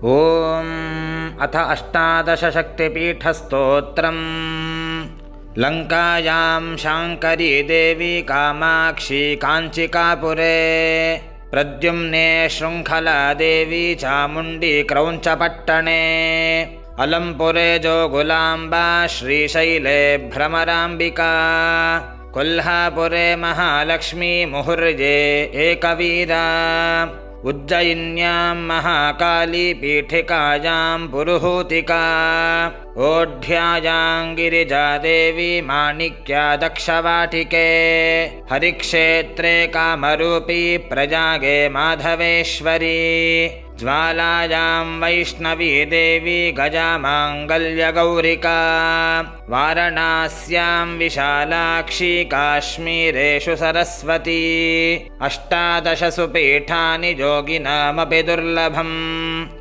ॐ अथ 18 शक्तिपीठस्तोत्रम्। लङ्कायां शाङ्करी देवी कामाक्षी काञ्चिकापुरे, प्रद्युम्ने शृङ्खला देवी चामुण्डी क्रौञ्चपट्टणे, अलम्पुरे जोगुलाम्बा श्रीशैले भ्रमराम्बिका, कोल्हापुरे महालक्ष्मी मुहुर्ये एकवीरा, उज्जयिन्यां महाकाली पीठिकायां पुरुहूतिका, ओढ्यायां गिरिजादेवी माणिक्या दक्षवाटिके, हरिक्षेत्रे कामरूपी प्रजागे माधवेश्वरी, ज्वालायां वैष्णवी देवी गजामाङ्गल्यगौरिका, वारणास्यां विशालाक्षी काश्मीरेषु सरस्वती, 18 पीठानि योगिनामपि दुर्लभम्।